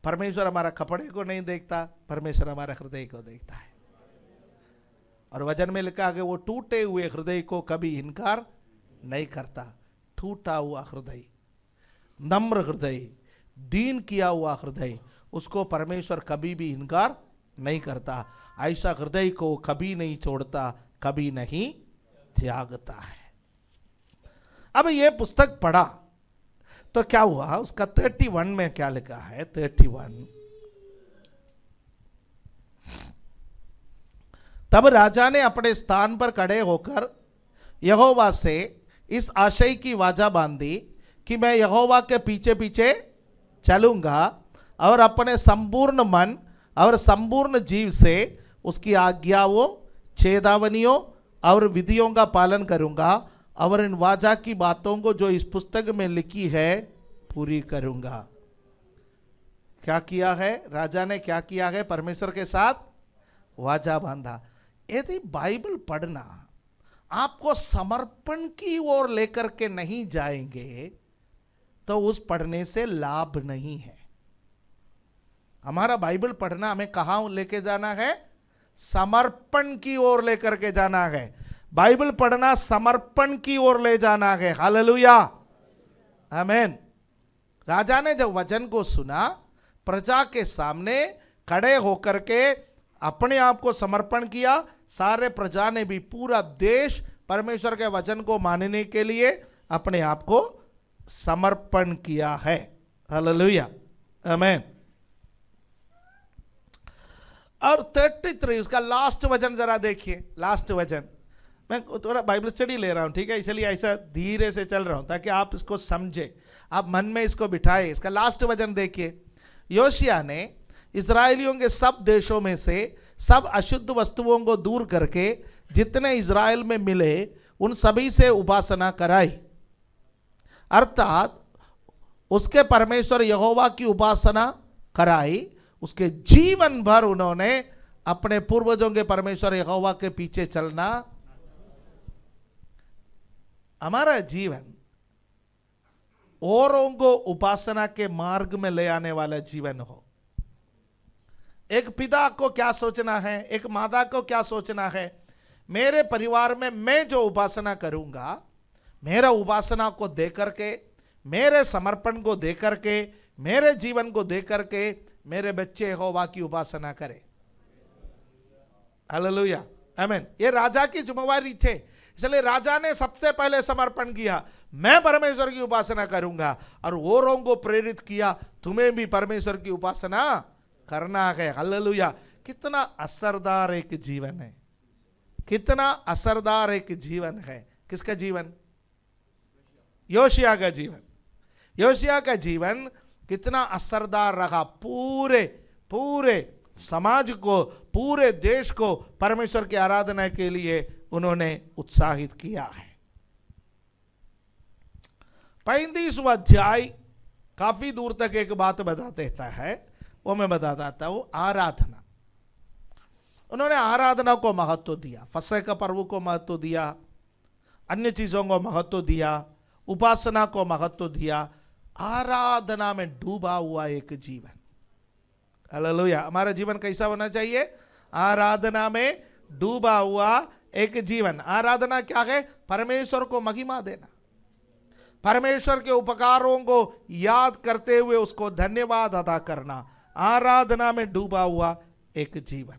[SPEAKER 1] परमेश्वर हमारा कपड़े को नहीं देखता, परमेश्वर हमारा हृदय को देखता है। और वचन में लिखा कि वो टूटे हुए हृदय को कभी इनकार नहीं करता। टूटा हुआ हृदय, नम्र हृदय, दीन किया हुआ हृदय, उसको परमेश्वर कभी भी इनकार नहीं करता। ऐसा हृदय को कभी नहीं छोड़ता, कभी नहीं त्यागता है। अब ये पुस्तक पढ़ा तो क्या हुआ? उसका 31 में क्या लिखा है? 31, तब राजा ने अपने स्थान पर खड़े होकर यहोवा से इस आशय की वाचा बांधी कि मैं यहोवा के पीछे पीछे चलूंगा और अपने संपूर्ण मन और संपूर्ण जीव से उसकी आज्ञाओं, चेतावनियों और विधियों का पालन करूंगा और इन वाचा की बातों को जो इस पुस्तक में लिखी है पूरी करूंगा। क्या किया है राजा ने? क्या किया है? परमेश्वर के साथ वाचा बांधा। यदि बाइबल पढ़ना आपको समर्पण की ओर लेकर के नहीं जाएंगे तो उस पढ़ने से लाभ नहीं है। हमारा बाइबल पढ़ना हमें कहां लेके जाना है? समर्पण की ओर लेकर के जाना है। बाइबल पढ़ना समर्पण की ओर ले जाना है। हालेलुया, आमीन। राजा ने जब वचन को सुना, प्रजा के सामने खड़े होकर के अपने आप को समर्पण किया। सारे प्रजा ने भी, पूरा देश परमेश्वर के वचन को मानने के लिए अपने आप को समर्पण किया है। हालेलुया, आमेन। और 33 उसका लास्ट वचन जरा देखिए, लास्ट वचन। मैं थोड़ा बाइबल स्टडी ले रहा हूं, ठीक है, इसलिए ऐसा धीरे से चल रहा हूं ताकि आप इसको समझे, आप मन में इसको बिठाए। इसका लास्ट वचन देखिए। योशिया ने इजरायलियों के सब देशों में से सब अशुद्ध वस्तुओं को दूर करके जितने इजराइल में मिले उन सभी से उपासना कराई, अर्थात उसके परमेश्वर यहोवा की उपासना कराई। उसके जीवन भर उन्होंने अपने पूर्वजों के परमेश्वर यहोवा के पीछे चलना। हमारा जीवन औरों को उपासना के मार्ग में ले आने वाला जीवन हो। एक पिता को क्या सोचना है, एक माता को क्या सोचना है, मेरे परिवार में मैं जो उपासना करूंगा, मेरा उपासना को दे करके, मेरे समर्पण को दे करके, मेरे जीवन को दे करके मेरे बच्चे यहोवा की उपासना करें। हालेलुया, आमीन। ये राजा की जिम्मेवारी थे, इसलिए राजा ने सबसे पहले समर्पण किया, मैं परमेश्वर की उपासना करूंगा, और औरों को प्रेरित किया, तुम्हें भी परमेश्वर की उपासना करना है। हालेलुया। कितना असरदार एक जीवन है, कितना असरदार एक जीवन है। किसका जीवन? योशिया का जीवन। योशिया का जीवन कितना असरदार रहा, पूरे पूरे समाज को, पूरे देश को परमेश्वर की आराधना के लिए उन्होंने उत्साहित किया है। 35वां अध्याय काफी दूर तक एक बात बता देता है, वो मैं बता देता हूं। आराधना, उन्होंने आराधना को महत्व दिया, फसह का पर्व को महत्व दिया, अन्य चीजों को महत्व दिया, उपासना को महत्व दिया, आराधना में डूबा हुआ एक जीवन। हालेलुया। हमारा जीवन कैसा होना चाहिए? आराधना में डूबा हुआ एक जीवन। आराधना क्या है? परमेश्वर को महिमा देना, परमेश्वर के उपकारों को याद करते हुए उसको धन्यवाद अदा करना, आराधना में डूबा हुआ एक जीवन।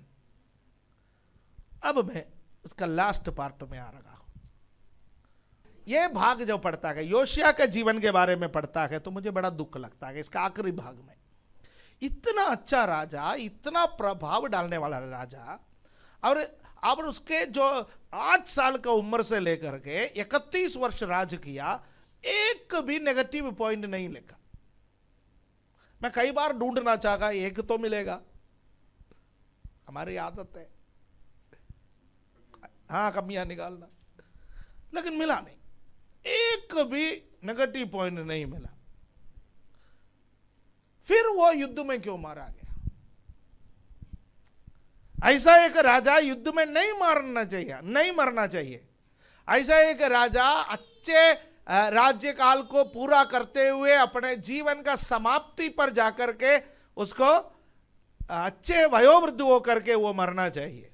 [SPEAKER 1] अब मैं उसका लास्ट पार्ट में आ रहा हूं। यह भाग जब पढ़ता है, योशिया के जीवन के बारे में पढ़ता है, तो मुझे बड़ा दुख लगता है। इसका आखिरी भाग में इतना अच्छा राजा, इतना प्रभाव डालने वाला राजा, और उसके जो 8 साल का उम्र से लेकर के 31 वर्ष राज किया, एक भी नेगेटिव पॉइंट नहीं लिखा। मैं कई बार ढूंढना चाहा, एक तो मिलेगा, हमारी आदत है हाँ कमियां निकालना, लेकिन मिला नहीं, एक भी नेगेटिव पॉइंट नहीं मिला। फिर वो युद्ध में क्यों मारा गया? ऐसा एक राजा युद्ध में नहीं मारना चाहिए, नहीं मरना चाहिए। ऐसा एक राजा अच्छे राज्य काल को पूरा करते हुए अपने जीवन का समाप्ति पर जाकर के उसको अच्छे वयोवृद्ध होकर के वो मरना चाहिए,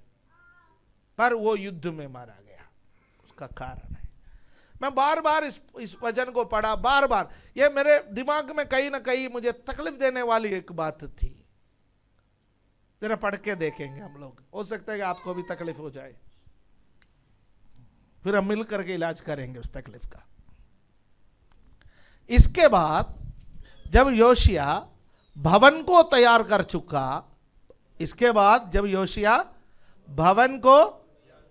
[SPEAKER 1] पर वो युद्ध में मारा गया। उसका कारण है, मैं बार बार इस वचन को पढ़ा, बार बार ये मेरे दिमाग में कहीं ना कहीं मुझे तकलीफ देने वाली एक बात थी। जरा पढ़ के देखेंगे हम लोग, हो सकता है कि आपको भी तकलीफ हो जाए, फिर हम मिल करके इलाज करेंगे उस तकलीफ का। इसके बाद जब योशिया भवन को तैयार कर चुका, इसके बाद जब योशिया भवन को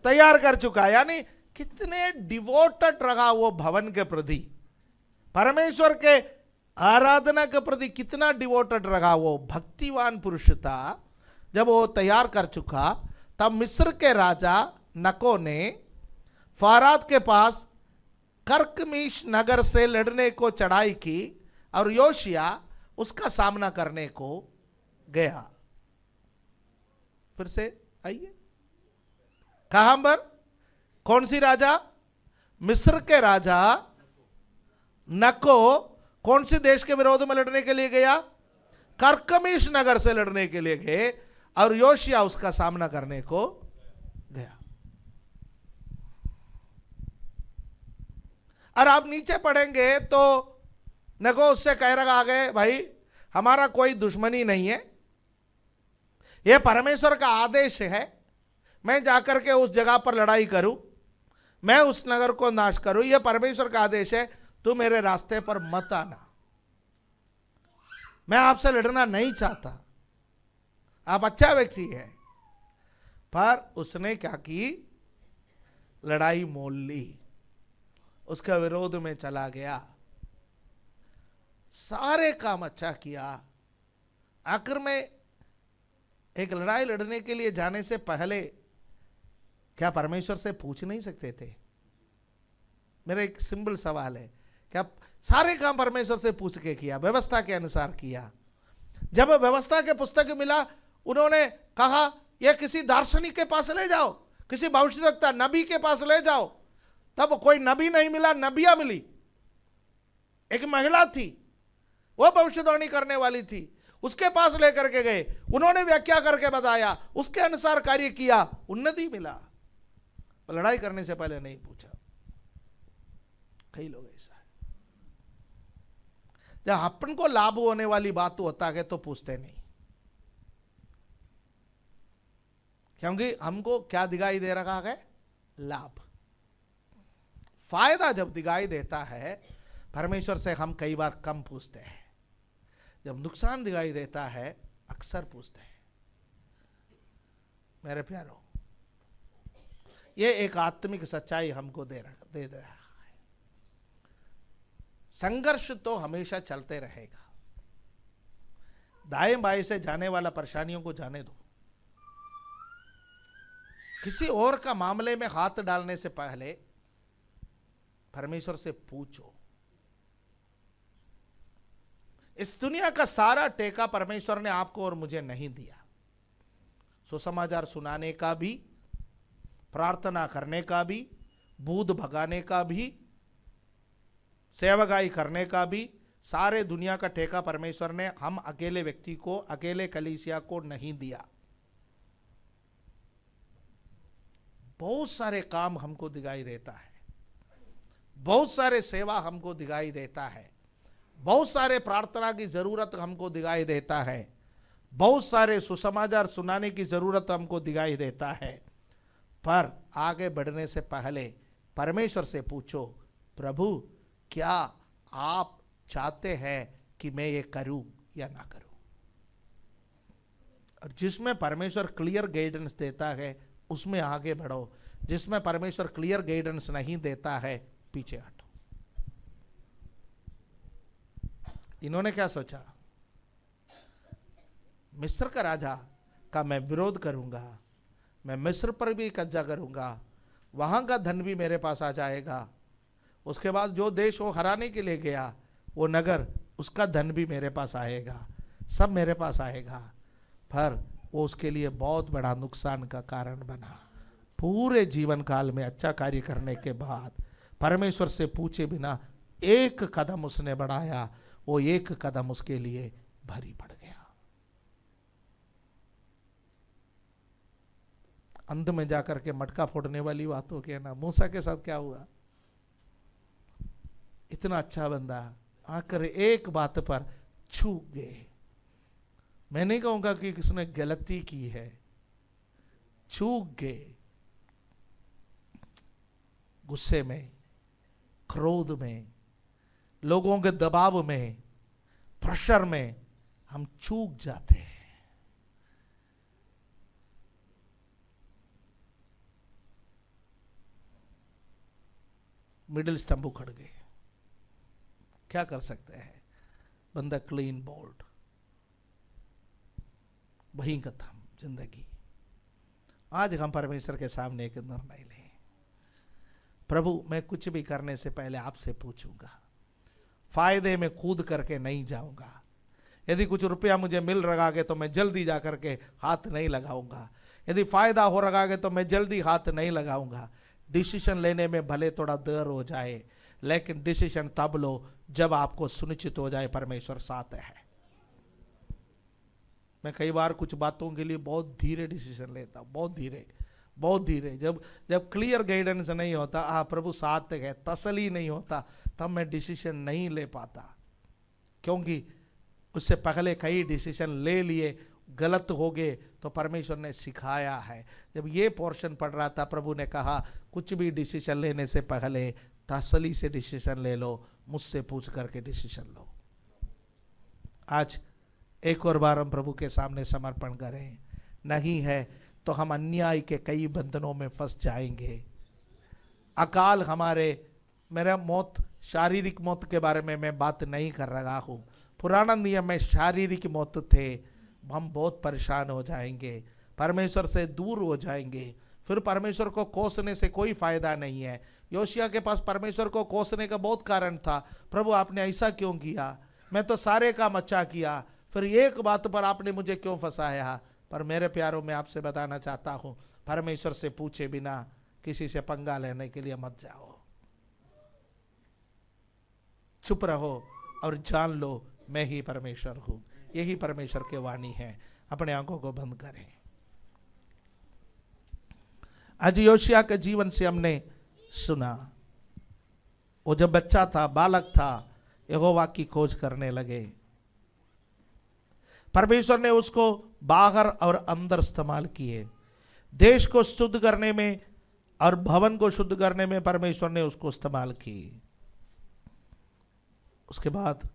[SPEAKER 1] तैयार कर चुका, यानी कितने डिवोटेड रहा वो भवन के प्रति, परमेश्वर के आराधना के प्रति कितना डिवोटेड रहा, वो भक्तिवान पुरुष था। जब वो तैयार कर चुका, तब मिस्र के राजा नको ने फारात के पास कर्कमीश नगर से लड़ने को चढ़ाई की, और योशिया उसका सामना करने को गया। फिर से आइए, कहां पर? कौन सी राजा? मिस्र के राजा नको कौन से देश के विरोध में लड़ने के लिए गया? कर्कमीश नगर से लड़ने के लिए गए, और योशिया उसका सामना करने को गया। और आप नीचे पढ़ेंगे तो नको उससे कह रहा आगे, भाई हमारा कोई दुश्मनी नहीं है, यह परमेश्वर का आदेश है, मैं जाकर के उस जगह पर लड़ाई करूं, मैं उस नगर को नाश करूं। यह परमेश्वर का आदेश है, तू मेरे रास्ते पर मत आना। मैं आपसे लड़ना नहीं चाहता, आप अच्छा व्यक्ति है। पर उसने क्या की, लड़ाई मोल ली, उसके विरोध में चला गया, सारे काम अच्छा किया। आखिर में एक लड़ाई लड़ने के लिए जाने से पहले क्या परमेश्वर से पूछ नहीं सकते थे? मेरा एक सिंपल सवाल है, क्या सारे काम परमेश्वर से पूछ के किया, व्यवस्था के अनुसार किया? जब व्यवस्था के पुस्तक मिला, उन्होंने कहा यह किसी दार्शनिक के पास ले जाओ, किसी भविष्यवक्ता नबी के पास ले जाओ। तब कोई नबी नहीं मिला, नबिया मिली। एक महिला थी, वो भविष्यवाणी करने वाली थी, उसके पास लेकर के गए, उन्होंने व्याख्या करके बताया, उसके अनुसार कार्य किया, उन्नति मिला। लड़ाई करने से पहले नहीं पूछा। कई लोग ऐसा है, जब अपन को लाभ होने वाली बात होता है तो पूछते नहीं, क्योंकि हमको क्या दिखाई दे रहा है? लाभ। फायदा जब दिखाई देता है परमेश्वर से हम कई बार कम पूछते हैं, जब नुकसान दिखाई देता है अक्सर पूछते हैं। मेरे प्यारों, ये एक आत्मिक सच्चाई हमको दे रहा है। संघर्ष तो हमेशा चलते रहेगा। दाएं बाएं से जाने वाला परेशानियों को जाने दो। किसी और का मामले में हाथ डालने से पहले परमेश्वर से पूछो। इस दुनिया का सारा टेका परमेश्वर ने आपको और मुझे नहीं दिया। सुसमाचार सुनाने का भी, प्रार्थना करने का भी, भूत भगाने का भी, सेवकाई करने का भी, सारे दुनिया का ठेका परमेश्वर ने हम अकेले व्यक्ति को, अकेले कलीसिया को नहीं दिया। बहुत सारे काम हमको दिखाई देता है, बहुत सारे सेवा हमको दिखाई देता है, बहुत सारे प्रार्थना की जरूरत हमको दिखाई देता है, बहुत सारे सुसमाचार सुनाने की जरूरत हमको दिखाई देता है। पर आगे बढ़ने से पहले परमेश्वर से पूछो, प्रभु क्या आप चाहते हैं कि मैं ये करूं या ना करूं? और जिसमें परमेश्वर क्लियर गाइडेंस देता है उसमें आगे बढ़ो, जिसमें परमेश्वर क्लियर गाइडेंस नहीं देता है पीछे हटो। इन्होंने क्या सोचा? मिस्र का राजा का मैं विरोध करूंगा, मैं मिस्र पर भी कब्जा करूंगा, वहां का धन भी मेरे पास आ जाएगा, उसके बाद जो देश वो हराने के लिए गया वो नगर, उसका धन भी मेरे पास आएगा, सब मेरे पास आएगा। पर वो उसके लिए बहुत बड़ा नुकसान का कारण बना। पूरे जीवन काल में अच्छा कार्य करने के बाद परमेश्वर से पूछे बिना एक कदम उसने बढ़ाया, वो एक कदम उसके लिए भारी पड़ गया। अंत में जाकर के मटका फोड़ने वाली बात हो गया ना। मूसा के साथ क्या हुआ? इतना अच्छा बंदा आकर एक बात पर चूक गए। मैं नहीं कहूंगा कि किसने गलती की है, चूक गए। गुस्से में, क्रोध में, लोगों के दबाव में, प्रेशर में हम चूक जाते हैं। मिडिल स्टंप उखड़ गए। क्या कर सकते हैं? बंदा क्लीन बोल्ड, वही खत्म जिंदगी। आज हम परमेश्वर के सामने एक निर्णय लें, प्रभु मैं कुछ भी करने से पहले आपसे पूछूंगा, फायदे में कूद करके नहीं जाऊंगा। यदि कुछ रुपया मुझे मिल रहा है तो मैं जल्दी जा करके हाथ नहीं लगाऊंगा, यदि फायदा हो रहा है तो मैं जल्दी हाथ नहीं लगाऊंगा। डिसीजन लेने में भले थोड़ा देर हो जाए, लेकिन डिसीजन तब लो जब आपको सुनिश्चित हो जाए परमेश्वर साथ है। मैं कई बार कुछ बातों के लिए बहुत धीरे डिसीजन लेता हूं, बहुत धीरे। जब क्लियर गाइडेंस नहीं होता, प्रभु साथ है, तसल्ली नहीं होता, तब मैं डिसीजन नहीं ले पाता, क्योंकि उससे पहले कई डिसीजन ले लिए, गलत हो गए तो परमेश्वर ने सिखाया है। जब ये पोर्शन पढ़ रहा था, प्रभु ने कहा कुछ भी डिसीजन लेने से पहले तसल्ली से डिसीजन ले लो, मुझसे पूछ करके डिसीजन लो। आज एक और बार हम प्रभु के सामने समर्पण करें, नहीं है तो हम अन्याय के कई बंधनों में फंस जाएंगे। अकाल मेरा मौत, शारीरिक मौत के बारे में मैं बात नहीं कर रहा हूँ। पुराना नियम में शारीरिक मौत थे, हम बहुत परेशान हो जाएंगे, परमेश्वर से दूर हो जाएंगे, फिर परमेश्वर को कोसने से कोई फायदा नहीं है। योशिया के पास परमेश्वर को कोसने का बहुत कारण था, प्रभु आपने ऐसा क्यों किया, मैं तो सारे काम अच्छा किया, फिर एक बात पर आपने मुझे क्यों फंसाया। पर मेरे प्यारों, में आपसे बताना चाहता हूँ, परमेश्वर से पूछे बिना किसी से पंगा लेने के लिए मत जाओ। चुप रहो और जान लो मैं ही परमेश्वर हूं। यही परमेश्वर की वाणी है। अपने आंखों को बंद करें। आज योशिया के जीवन से हमने सुना, वो जब बच्चा था, बालक था, यहोवा की खोज करने लगे। परमेश्वर ने उसको बाहर और अंदर इस्तेमाल किए। देश को शुद्ध करने में और भवन को शुद्ध करने में परमेश्वर ने उसको इस्तेमाल की। उसके बाद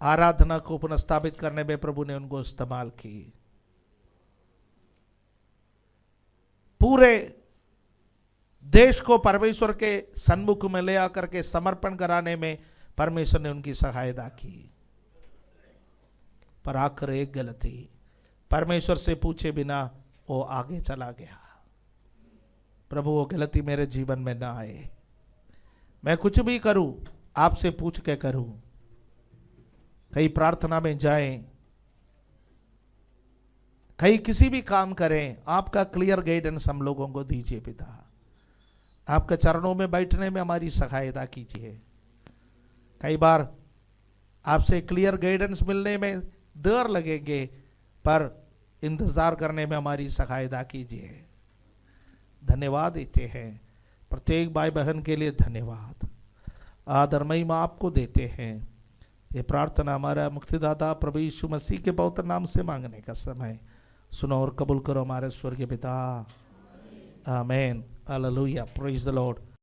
[SPEAKER 1] आराधना को पुनर्स्थापित करने में प्रभु ने उनको इस्तेमाल की। पूरे देश को परमेश्वर के सन्मुख में ले आकर के समर्पण कराने में परमेश्वर ने उनकी सहायता की। पर आखिर एक गलती, परमेश्वर से पूछे बिना वो आगे चला गया। प्रभु वो गलती मेरे जीवन में ना आए। मैं कुछ भी करूं आपसे पूछ के करूं। कहीं प्रार्थना में जाएं, कहीं किसी भी काम करें, आपका क्लियर गाइडेंस हम लोगों को दीजिए पिता। आपके चरणों में बैठने में हमारी सहायता कीजिए। कई बार आपसे क्लियर गाइडेंस मिलने में देर लगेंगे, पर इंतजार करने में हमारी सहायता कीजिए। धन्यवाद देते हैं प्रत्येक भाई बहन के लिए। धन्यवाद, आदर महिमा आपको देते हैं। ये प्रार्थना हमारा मुक्तिदाता प्रभु यीशु मसीह के पवित्र नाम से मांगने का समय सुनो और कबूल करो हमारे स्वर्गीय पिता। आमीन। हालेलुया। Praise the Lord.